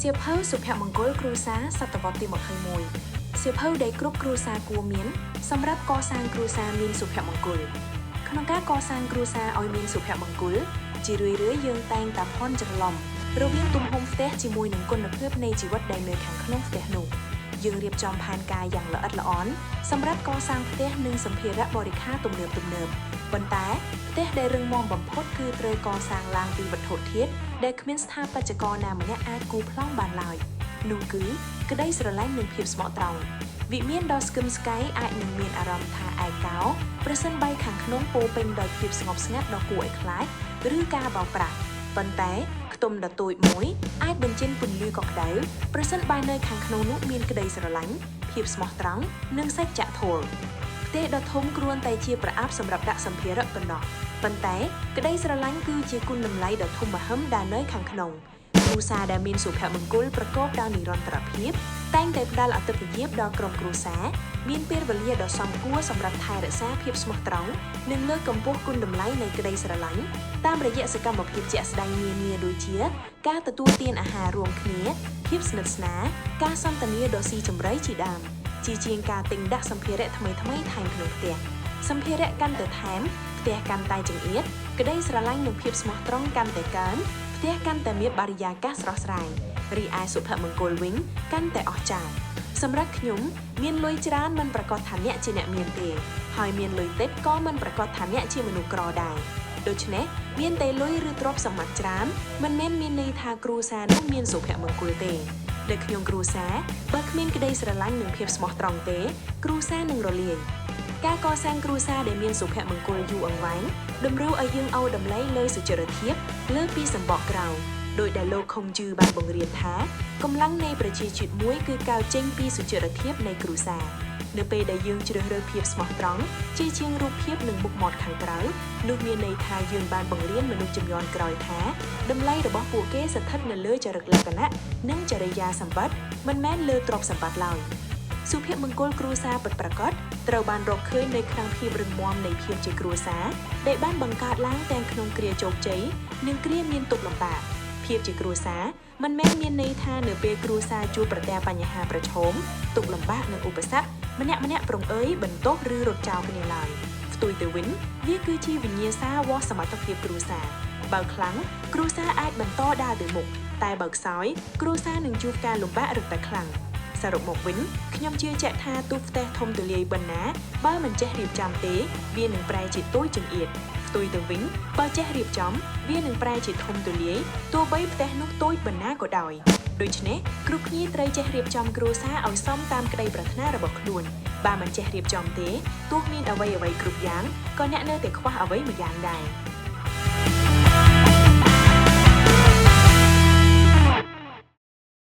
ៀវភៅសុភមង្គលគ្រួសារសតវត្សទី21សៀវភៅដែលគ្រប់គ្រួសារគួរមានសម្រាប់កសាងគ្រួសារមានសុភមង្គលក្នុងការកសាងគ្រួសារឲ្យមានសុភមង្គលជារឿយៗយើងតែងតែភ័ន្តច្រឡំរវាងទំហំផ្ទះជាមួយនឹងគុណភាពនៃជីវិតដែលនៅខាងក្នុងផ្ទះនោះយើងរៀបចំផែនការយ៉ាងល្អិតល្អន់សម្រាប់កសាងផ្ទះនិងសម្ភារៈបរិក្ខារទំនើបប៉ុន្តែផ្ទះដែលរឹងមាំបំផុតគឺត្រូវកសាងឡើងពីវត្ថុធាតុដែលគ្មានស្ថាបត្យករណាម្នាក់អាចគូប្លង់បានឡើយនោះគឺក្តីស្រឡាញ់និងភាពស្មោះត្រង់វិមានដ៏ស្កឹមស្កៃអាចនឹងមានអារម្មណ៍ថាឯកោប្រសិនបើខាងក្នុងពោពេញដោយភាពស្ងប់ស្ងាត់ដ៏គួរឲ្យខ្លាចឬការបោកប្រាស់ប៉ុន្តែខ្ទមដ៏តូចមួយអាចបញ្ចេញពន្លឺកក្ដៅប្រសិនបើនៅខាងក្នុងនោះមានក្តីស្រឡាញ់ភាពស្មោះត្រង់និងសច្ចធម៌ផ្ទះដ៏ធំគ្រាន់តែជាប្រអាប់សម្រាប់ដាក់សម្ភារៈប៉ុណ្ណោះប៉ុន្តែក្តីស្រឡាញ់គឺជាគុណតម្លៃដ៏ធំម្ហឹមដែលនៅខាងក្នុងគ្រួសារដែលមានសុភមង្គលប្រកបដោយនិរន្តរភាពតែងតែផ្ដល់អាទិភាពដល់ក្រុមគ្រួសារមានពេលវេលាដ៏សមគួរសម្រាប់ថែរក្សាភាពស្មោះត្រង់និងលើកកម្ពស់គុណតម្លៃនៃក្តីស្រឡាញ់តាមរយៈសកម្មភាពជាក់ស្ដែងនានាដូចជាការទទួលទានអាហាររួមគ្នាភាពស្និទ្ធស្នាលការសន្ទនាដ៏ស៊ីជម្រៅជាដើមជាជាងការទិញដាក់សម្ភារៈថ្មីៗថែមក្នុងផ្ទះសម្ភារៈកាន់តែថែមផ្ទះកាន់តែចង្អៀតក្តីស្រឡាញ់និងភាពស្មោះត្រង់កាន់តែកើនផ្ទះកាន់តែមានបរិយាកាសស្រស់ស្រាយរីឯសុភមង្គលវិញកាន់តែអស្ចារ្យសម្រាប់ខ្ញុំមានលុយច្រើនមិនប្រកាសថាអ្នកជាអ្នកមានទេហើយមានលុយតិចក៏មិនប្រកាសថាអ្នកជាមនុស្សក្រដែរដូច្នេះមានតែលុយឬទ្រព្យសម្បត្តិច្រើនមិនមែនមានន័យថាគ្រួសារនោះមានសុភមង្គលទេនៅក្នុងគ្រួសារបើគ្មានក្តីស្រឡាញ់និងភាពស្មោះត្រង់ទេគ្រួសារនឹងរលាយការកសាងគ្រួសារដែលមានសុភមង្គលយូរអង្វែងតម្រូវឲ្យយើងឲ្យតម្លៃលើសុចរិតភាពលើពីសម្បកក្រៅដោយដែលលោកខុងជឺបានបង្រៀនថាកម្លាំងនៃប្រជាជាតិមួយគឺកើតចេញពីសុចរិតភាពនៃគ្រួសារនៅពេលដែលយើងជ្រើសរើសភាពស្មោះត្រង់ជាជាងរូបភាពនិងមុខមាត់ខាងក្រៅនោះមានន័យថាយើងបានបង្រៀនមនុស្សជំនាន់ក្រោយថាតម្លៃរបស់ពួកគេស្ថិតនៅលើចរិតលក្ខណៈនិងចរិយាសម្បត្តិមិនមែនលើទ្រព្យសម្បត្តិឡើយសុភមង្គលគ្រួសារពិតប្រាកដត្រូវបានរកឃើញនៅក្នុងភាពរឹងមាំនៃភាពជាគ្រួសារដែលបានបង្កើតឡើងទាំងក្នុងគ្រាជោគជ័យនិងគ្រាមានទុក្ខលំបាកភាពជាគ្រួសារមិនមែនមានន័យថានៅពេលគ្រួសារជួបប្រទះបញ្ហាប្រឈមទុក្ខលំបាកនិងឧបសគ្គម្នាក់ប្រុងអើយបន្ទោសឬរត់ចោលគ្នាឡើយផ្ទុយទៅវិញវាគឺជាវិញ្ញាសាវាស់សមត្ថភាពគ្រួសារបើខ្លាំងគ្រួសារអាចបន្តដើរទៅមុខតែបើខ្សោយគ្រួសារនឹងជួបការលំបាករឹតតែខ្លាំងសរុបមកវិញខ្ញុំជឿជាក់ថាទូផ្ទះធំទូលាយប៉ុណ្ណាបើមិនចេះរៀបចំទេវានឹងប្រែជាតូចចង្អៀតផ្ទុយទៅវិញបើចេះរៀបចំវានឹងប្រែជាធំទូលាយទោះបីផ្ទះនោះតូចប៉ុណ្ណាក៏ដោយដូច្នេះគ្រប់គ្នាត្រូវចេះរៀបចំគ្រួសារឲ្យសមតាមក្តីប្រាថ្នារបស់ខ្លួនបើមិនចេះរៀបចំទេទោះមានអ្វីគ្រប់យ៉ាងក៏អ្នកនៅតែខ្វះអ្វីមួយយ៉ាងដែរ